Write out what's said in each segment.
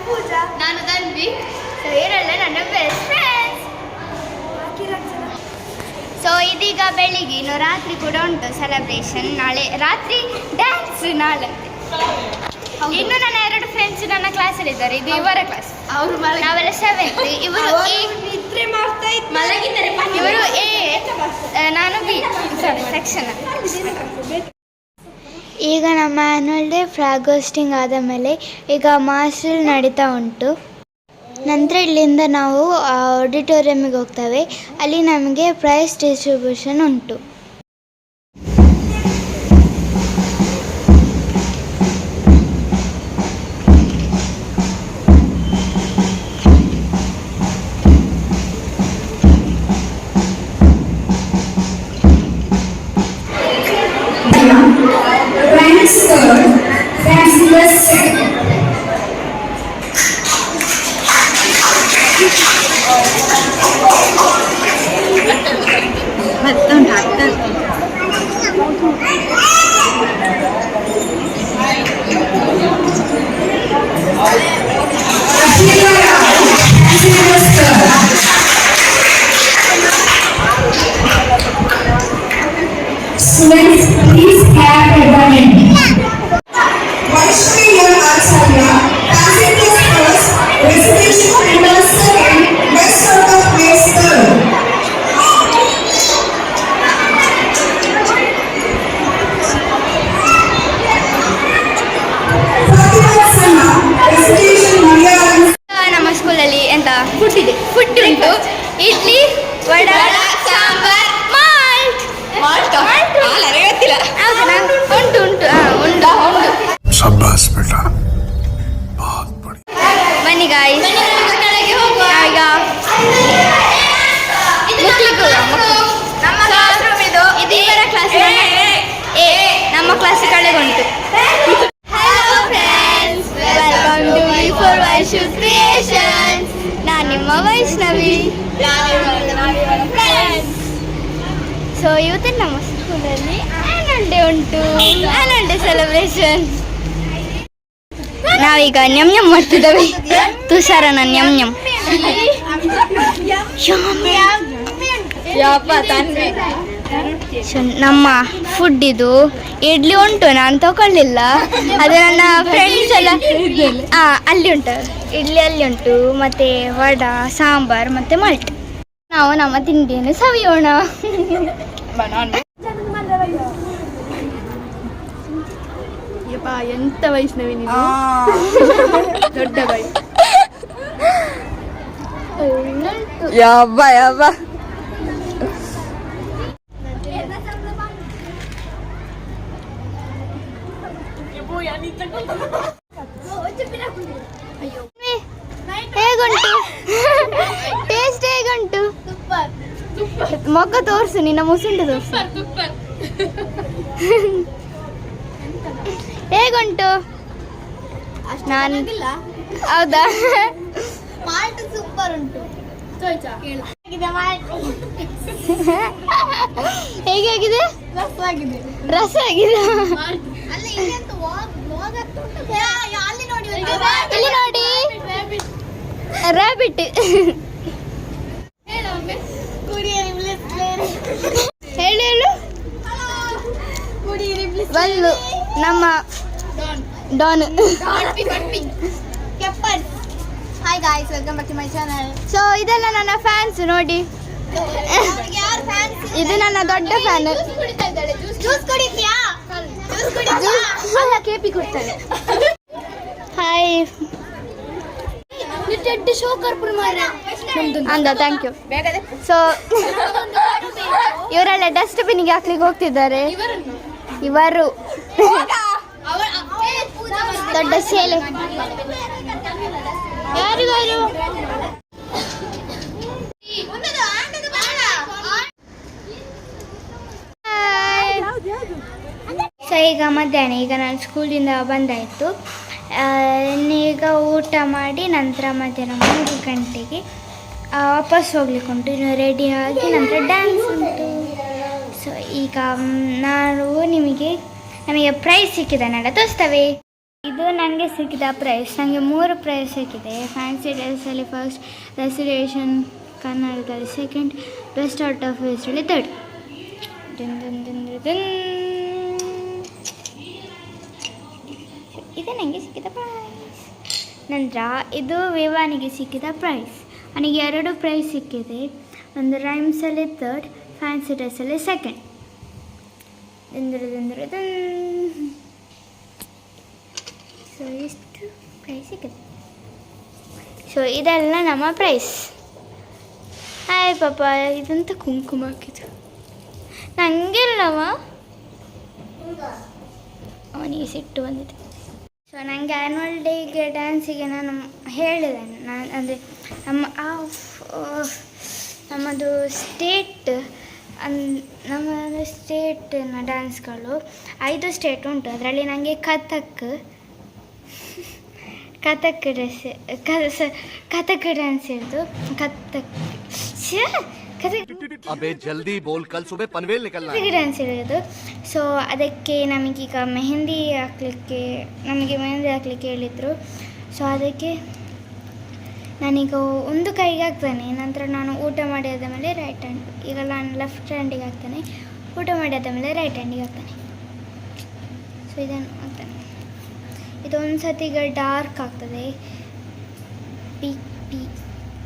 ಪೂಜಾ. ನಾನು ತನ್ವಿ. ಸೊ ಇವರೆಲ್ಲ ನನ್ನ ಬೆಸ್ಟ್ ಫ್ರೆಂಡ್ಸ್. ಸೊ ಇದೀಗ ಬೆಳಿಗ್ಗೆ ಇನ್ನು ರಾತ್ರಿ ಕೂಡ ಉಂಟು ಸೆಲೆಬ್ರೇಷನ್. ನಾಳೆ ರಾತ್ರಿ ಡ್ಯಾನ್ಸ್ ನಾಳೆ. ಇನ್ನು ನನ್ನ 2 ಫ್ರೆಂಡ್ಸ್ ನನ್ನ ಕ್ಲಾಸಲ್ಲಿದ್ದಾರೆ. ಇದು ಇವರ ಕ್ಲಾಸ್. ಅವರು ನಾವೆಲ್ಲ 7th. ಇವರು ನಿದ್ರೆ ಮಾಡ್ತಾ ಇದ್ರು. ಮಲಗಿದ್ದಾರೆ. ಇವರು A, ನಾನು B. ಸಾರಿ, ಸೆಕ್ಷನ್. ಈಗ ನಮ್ಮ ಆ್ಯನ್ಯುವಲ್ ಡೇ ಫ್ಲಾಗ್ ಹೋಸ್ಟಿಂಗ್ ಆದ ಮೇಲೆ ಈಗ ಮಾಸ್ಟರ್ ನಡೀತಾ ಉಂಟು. ನಂತರ ಇಲ್ಲಿಂದ ನಾವು ಆಡಿಟೋರಿಯಮಿಗೆ ಹೋಗ್ತೇವೆ. ಅಲ್ಲಿ ನಮಗೆ ಪ್ರೈಸ್ ಡಿಸ್ಟ್ರಿಬ್ಯೂಷನ್ ಉಂಟು. Students, please clap at the end. Vaishnavi Acharya, passengers first, residential members second, best out of place third. Fatima Sana, residential Malayalam. ನಮ್ಮ ಸ್ಕೂಲಲ್ಲಿ ಎಂತ ಫುಡ್ ಉಂಟು. ಇಡ್ಲಿ, ವಡ, ಸಾಂಬಾರ್, ಮಾಲ್ಟ್. ಗೊತ್ತಿಲ್ಲ. ಉಂಟು ಉಂಟು. शाबाश बेटा, बहुत बढ़िया. ಬನ್ನಿ ಗಾಯ್ಸ್, ಕೆಳಗೆ ಹೋಗುವ. ಈಗ ನಮ್ಮ ಕ್ಲಾಸ್ ರೂಮ್ ಇದು ಇವರ ಕ್ಲಾಸ್. ನಮ್ಮ ಕ್ಲಾಸ್ ಕೆಳಗೆ ಉಂಟು. Hello friends, welcome to V4 Vaishu's creations. ನಾನು ನಿಮ್ಮ ವೈಷ್ಣವಿ. ಸೊ ಇವತ್ತು ನಮ್ಮ ಸ್ಕೂಲಲ್ಲಿ ಆ್ಯನ್ಯುವಲ್ ಡೇ ಉಂಟು. Annual day celebration. ನಾವೀಗ ನ್ಯಮ್ ನ್ಯಮ್ ಮಾಡ್ತಿದ್ದೇವೆ. ತುಷಾರನ ನ್ಯಮ್ ನ್ಯಮ್. ನಮ್ಮ ಫುಡ್ ಇದು ಇಡ್ಲಿ ಉಂಟು. ನಾನು ತಗೊಳ್ಳಿಲ್ಲ, ಅದು ನನ್ನ ಫ್ರೆಂಡ್ಸ್ ಎಲ್ಲ ಅಲ್ಲಿ ಉಂಟು. ಇಡ್ಲಿ ಅಲ್ಲಿ ಉಂಟು, ಮತ್ತು ವಡ, ಸಾಂಬಾರ್ ಮತ್ತು ಮಾಲ್ಟ್. ನಾವು ನಮ್ಮ ತಿಂಡಿಯನ್ನು ಸವಿಯೋಣ. ಎಂತ ವಯಸ್ಸಿನವಿ ನೀನು, ದೊಡ್ಡ ಬಾಯಿ. ಯಬ್ಬ ಹೇಗುಂಟು? ಟೇಸ್ಟ್ ಹೇಗುಂಟು? ಮೊಕ್ಕ ತೋರಿಸು, ನಿನ್ನ ಮುಸುಂಡು ತೋರಿಸು. ಹೇಗುಂಟು? ನಾನು ಹೌದಾ? ಮಾಲ್ಟ್ ಸೂಪರ್ ಉಂಟು. ಹೇಗಾಗಿದೆ? ರಸ ಆಗಿದೆ. ಇಲ್ಲಿ ನೋಡಿ, ರ್ಯಾಬಿಟ್. ಹೇಳು. ಒಂದು ನಮ್ಮ don. Hi guys, welcome back to my channel. So ಇದೆಲ್ಲ ನನ್ನ ಫ್ಯಾನ್ಸ್ ನೋಡಿ. ಇದು ನನ್ನ ದೊಡ್ಡ ಫ್ಯಾನ್. ಜ್ಯೂಸ್ ಕುಡಿತೀಯಾ? ಅಲ್ಲ, ಕೇಪಿ ಕೊಡ್ತಾರೆ. ಹಾಯ್ ಅಂದ, ಥ್ಯಾಂಕ್ ಯು. ಸೊ ಇವರೆಲ್ಲ ಡಸ್ಟ್ಬಿನ್ಗೆ ಹಾಕ್ಲಿಕ್ಕೆ ಹೋಗ್ತಿದ್ದಾರೆ. ಇವರು ದೊಡ್ಡ ಸೇಲೆ. ಯಾರಿಗಾರು ಸೊ ಈಗ ಮಧ್ಯಾಹ್ನ, ಈಗ ನಾನು ಸ್ಕೂಲಿಂದ ಬಂದಾಯಿತು. ಈಗ ಊಟ ಮಾಡಿ ನಂತರ ಮಧ್ಯಾಹ್ನ 3 ಗಂಟೆಗೆ ವಾಪಸ್ ಹೋಗ್ಲಿಕ್ಕೆ ಉಂಟು. ಇನ್ನು ರೆಡಿ ಆಗಿ ನಂತರ ಡ್ಯಾನ್ಸ್ ಉಂಟು. ಸೊ ಈಗ ನಮಗೆ ಪ್ರೈಸ್ ಸಿಕ್ಕಿದೆ, ತೋರಿಸ್ತೇವೆ. ಇದು ನನಗೆ ಸಿಕ್ಕಿದ ಪ್ರೈಸ್. ನನಗೆ 3 ಪ್ರೈಸ್ ಸಿಕ್ಕಿದೆ. ಫ್ಯಾನ್ಸಿ ಡ್ರೆಸ್ಸಲ್ಲಿ ಫಸ್ಟ್, ರೆಸಿಡೇಷನ್ ಕನ್ನಡದಲ್ಲಿ ಸೆಕೆಂಡ್, ಬೆಸ್ಟ್ ಔಟ್ ಆಫ್ ವೇಸ್ಟಲ್ಲಿ ಥರ್ಡ್. ಇದು ನನಗೆ ಸಿಕ್ಕಿದ ಪ್ರೈಸ್. ನಂತರ ಇದು ವಿವಾನಿಗೆ ಸಿಕ್ಕಿದ ಪ್ರೈಸ್. ನನಗೆ 2 ಪ್ರೈಸ್ ಸಿಕ್ಕಿದೆ. ಒಂದು ರೈಮ್ಸಲ್ಲಿ ಥರ್ಡ್, ಫ್ಯಾನ್ಸಿ ಡ್ರೆಸ್ಸಲ್ಲಿ ಸೆಕೆಂಡ್. ಸೊ ಇಷ್ಟು ಪ್ರೈಸ್ ಸಿಕ್ಕಿದೆ. ಸೊ ಇದೆಲ್ಲ ನಮ್ಮ ಪ್ರೈಸ್. ಹಾಯ್ ಪಾಪ, ಇದಂತ ಕುಂಕುಮ ಹಾಕಿದ್ದು ನನಗೆಲ್ಲವ, ಅವನಿಗೆ ಸಿಟ್ಟು ಬಂದಿದೆ. ಸೊ ನನಗೆ ಆ್ಯನ್ಯುವಲ್ ಡೇಗೆ ಡ್ಯಾನ್ಸಿಗೆ ನಾನು ಹೇಳಿದೆ, ಅಂದರೆ ನಮ್ಮದು ಸ್ಟೇಟ್ ನಮ್ಮದು ಸ್ಟೇಟಿನ ಡ್ಯಾನ್ಸ್ಗಳು 5 ಸ್ಟೇಟ್ ಉಂಟು. ಅದರಲ್ಲಿ ನನಗೆ ಕಥಕ್ ಡ್ಯಾನ್ಸ್ ಇರೋದು. ಕಥಕ್ ಜಲ್ದಿ ಬೋಲ್, ಕಲ್ ಸುಬೆ ಪನ್ವೇಲ್ ನಿಕಲ್ನಾ ಹೈ. ಡ್ಯಾನ್ಸ್ ಇರೋದು. ಸೊ ಅದಕ್ಕೆ ನಮಗೀಗ ಮೆಹಂದಿ ಹಾಕ್ಲಿಕ್ಕೆ ಹೇಳಿದರು. ಸೊ ಅದಕ್ಕೆ ನಾನೀಗ ಒಂದು ಕೈಗೆ ಹಾಕ್ತಾನೆ. ನಂತರ ನಾನು ಊಟ ಮಾಡಿದ ಮೇಲೆ ರೈಟ್ ಹ್ಯಾಂಡ್, ಈಗ ನಾನು ಲೆಫ್ಟ್ ಹ್ಯಾಂಡಿಗೆ ಹಾಕ್ತಾನೆ. ಊಟ ಮಾಡಿದ ಮೇಲೆ ರೈಟ್ ಹ್ಯಾಂಡಿಗೆ ಹಾಕ್ತಾನೆ. ಸೊ ಇದನ್ನು ಹಾಕ್ತಾನೆ. ಇದೊಂದು ಸತಿ ಈಗ ಡಾರ್ಕ್ ಆಗ್ತದೆ. ಪಿಕ್ ಪಿ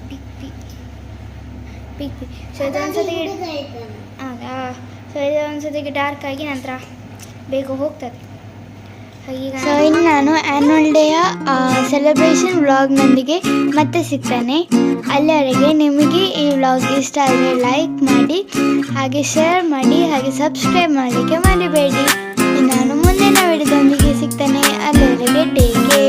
ಪಿಕ್ ಪಿ ಪಿಕ್ ಪಿ. ಸೊ ಇದೊಂದು ಸತಿ ಹೌದಾ. ಸೊ ಇದೊಂದು ಸತಿಗೆ ಡಾರ್ಕ್ ಆಗಿ ನಂತರ ಬೇಗ ಹೋಗ್ತದೆ. ಸೊ ಇನ್ನು ನಾನು ಆ್ಯನ್ಯುವಲ್ ಡೇಯ ಸೆಲೆಬ್ರೇಷನ್ ವ್ಲಾಗ್ನೊಂದಿಗೆ ಮತ್ತೆ ಸಿಗ್ತಾನೆ. ಅಲ್ಲಿವರೆಗೆ ನಿಮಗೆ ಈ ವ್ಲಾಗ್ ಇಷ್ಟ ಆದರೆ ಲೈಕ್ ಮಾಡಿ, ಹಾಗೆ ಶೇರ್ ಮಾಡಿ, ಹಾಗೆ ಸಬ್ಸ್ಕ್ರೈಬ್ ಮಾಡಲಿಕ್ಕೆ ಮರಿಬೇಡಿ. ನಾನು ಮುಂದಿನ ವಿಡಿಯೋದೊಂದಿಗೆ ಸಿಗ್ತಾನೆ. ಅಲ್ಲಿವರೆಗೆ ಟೇಕ್ ಕೇರ್.